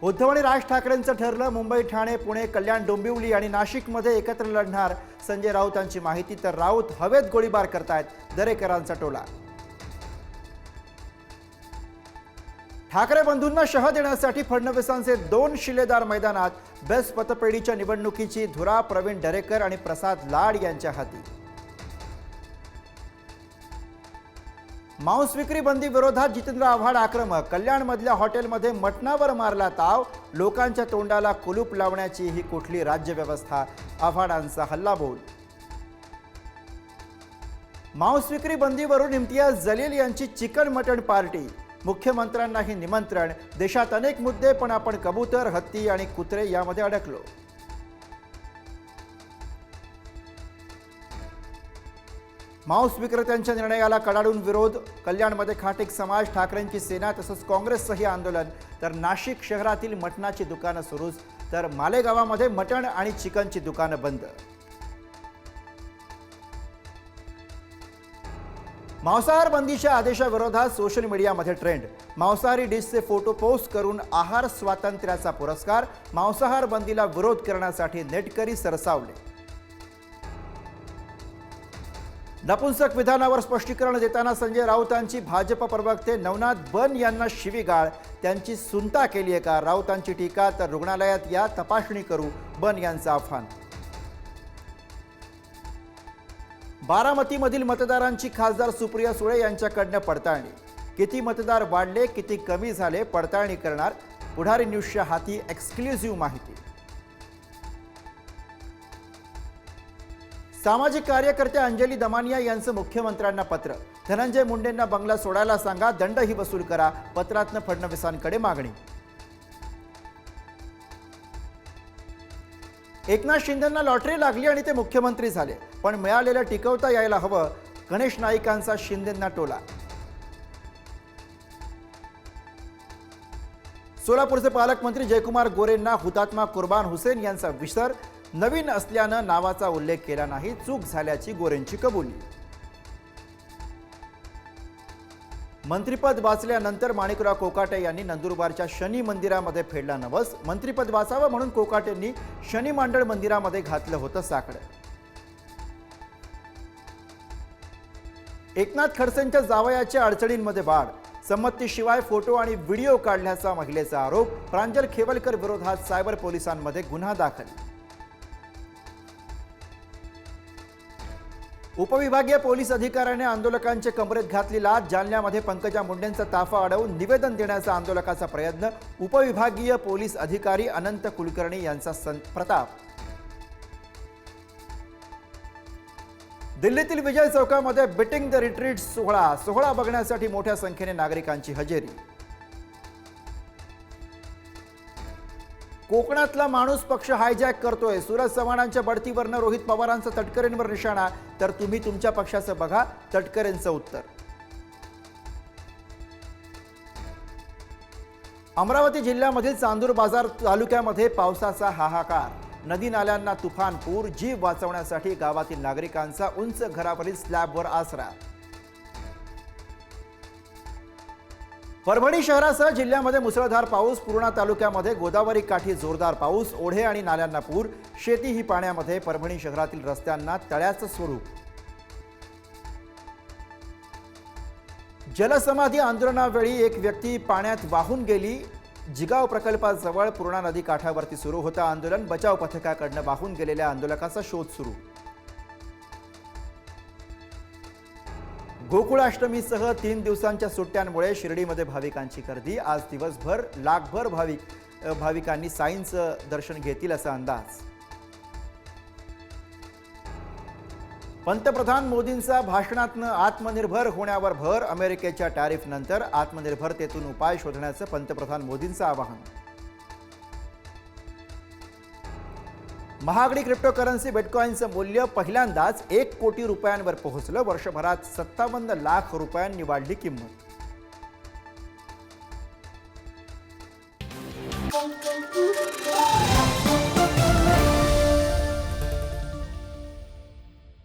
उद्धव आणि राज ठाकरेंचं ठरलं, मुंबई, ठाणे, पुणे, कल्याण, डोंबिवली आणि नाशिकमध्ये एकत्र लढणार संजय राऊतांची माहिती. तर राऊत हवेत गोळीबार करतायत दरेकरांचा टोला. ठाकरे बंधूंना शह देण्यासाठी फडणवीसांचे 2 शिलेदार मैदानात. बेस्ट पतपेढीच्या निवडणुकीची धुरा प्रवीण दरेकर आणि प्रसाद लाड यांच्या हाती. मांस विक्री बंदी विरोधात जितेंद्र आव्हाड आक्रमक. कल्याणमधल्या हॉटेलमध्ये मटणावर मारला ताव. लोकांच्या तोंडाला कुलूप लावण्याची ही कुठली राज्यव्यवस्था, आव्हाडांचा हल्लाबोल. मांस विक्री बंदीवरून इम्तियाज जलील यांची चिकन मटण पार्टी. मुख्यमंत्र्यांनाही निमंत्रण. देशात अनेक मुद्दे, पण आपण कबूतर, हत्ती आणि कुत्रे यामध्ये अडकलो. मांस विक्रेत्यांच्या निर्णयाला कडाडून विरोध. कल्याणमध्ये खाटीक समाज, ठाकरेंची सेना तसंच काँग्रेसचंही आंदोलन. तर नाशिक शहरातील मटणाची दुकानं सुरूच. तर मालेगावामध्ये मटण आणि चिकनची दुकानं बंद. मांसाहार बंदीच्या आदेशाविरोधात सोशल मीडियामध्ये ट्रेंड. मांसाहारी डिशचे फोटो पोस्ट करून आहार स्वातंत्र्याचा पुरस्कार. मांसाहार बंदीला विरोध करण्यासाठी नेटकरी सरसावले. नपुंसक विधानावर स्पष्टीकरण देताना संजय राऊतांची भाजप प्रवक्ते नवनाथ बन यांना शिवीगाळ. त्यांची सुनता केली आहे का? राऊतांची टीका. तर रुग्णालयात या, तपासणी करू, बन यांचं आव्हान. बारामतीमधील मतदारांची खासदार सुप्रिया सुळे यांच्याकडनं पडताळणी. किती मतदार वाढले, किती कमी झाले, पडताळणी करणार. पुढारी न्यूजच्या हाती एक्सक्लुझिव्ह माहिती. सामाजिक कार्यकर्त्या अंजली दमानिया यांचं मुख्यमंत्र्यांना पत्र. धनंजय मुंडेंना बंगला सोडायला सांगा, दंडही वसूल करा. पत्रातनं फडणवीसांकडे मागणी. एकनाथ शिंदेंना लॉटरी लागली आणि ते मुख्यमंत्री झाले, पण मिळालेलं टिकवता यायला हवं. गणेश नाईकांचा शिंदेंना टोला. सोलापूरचे पालकमंत्री जयकुमार गोरेंना हुतात्मा कुर्बान हुसेन यांचा विसर. नवीन असल्यानं नावाचा उल्लेख केला नाही, चूक झाल्याची गोरेंची कबुली. मंत्रिपद वाचल्यानंतर माणिकराव कोकाटे यांनी नंदुरबारच्या शनी मंदिरामध्ये फेडला नवस. मंत्रिपद वाचावं म्हणून कोकाटेंनी शनी मांडळ मंदिरामध्ये घातलं होतं साकडं. एकनाथ खडसेंच्या जावयाच्या अडचणींमध्ये वाढ. संमतीशिवाय फोटो आणि व्हिडिओ काढल्याचा महिलेचा आरोप. प्रांजल खेवलकर विरोधात सायबर पोलिसांमध्ये गुन्हा दाखल. उपविभागीय पोलीस अधिकाऱ्याने आंदोलकांच्या कमरेत घातली लाथ. जालन्यामध्ये पंकजा मुंडेंचा ताफा अडवून निवेदन देण्याचा आंदोलकाचा प्रयत्न. उपविभागीय पोलीस अधिकारी अनंत कुलकर्णी यांचा प्रताप. दिल्लीतील विजय चौकामध्ये बीटिंग द रिट्रीट सोहळा बघण्यासाठी मोठ्या संख्येने नागरिकांची हजेरी. कोकणातला माणूस पक्ष हायजॅक करतोय. सूरज चव्हाणांच्या बढतीवरनं रोहित पवारांचा तटकरेंवर निशाणा. तर तुम्ही तुमच्या पक्षाचं बघा, तटकरेंचं उत्तर. अमरावती जिल्ह्यामधील चांदूर बाजार तालुक्यामध्ये पावसाचा हाहाकार. नदी नाल्यांना तुफान पूर. जीव वाचवण्यासाठी गावातील नागरिकांचा उंच घरावरील स्लॅबवर आसरा. परभणी शहरासह जिल्ह्यामध्ये मुसळधार पाऊस. पूर्णा तालुक्यामध्ये गोदावरी काठी जोरदार पाऊस. ओढे आणि नाल्यांना पूर. शेती ही पाण्यामध्ये. परभणी शहरातील रस्त्यांना तळ्याचं स्वरूप. जलसमाधी आंदोलनावेळी एक व्यक्ती पाण्यात वाहून गेली. जिगाव प्रकल्पाजवळ पूर्णा नदी काठावरती सुरू होतं आंदोलन. बचाव पथकाकडनं वाहून गेलेल्या आंदोलकाचा शोध सुरू. गोकुळाष्टमीसह 3 दिवसांच्या सुट्ट्यांमुळे शिर्डीमध्ये भाविकांची गर्दी. आज दिवसभर लाखभर भाविकांनी साईंचं दर्शन घेतील असा अंदाज. पंतप्रधान मोदींचा भाषणातनं आत्मनिर्भर होण्यावर भर. अमेरिकेच्या टॅरिफ नंतर आत्मनिर्भरतेतून उपाय शोधण्याचं पंतप्रधान मोदींचं आवाहन. महागडी क्रिप्टोकरन्सी बिटकॉईनचं मूल्य पहिल्यांदाच 1 कोटी रुपयांवर पोहोचलं. वर्षभरात 57 लाख रुपयांनी वाढली किंमत.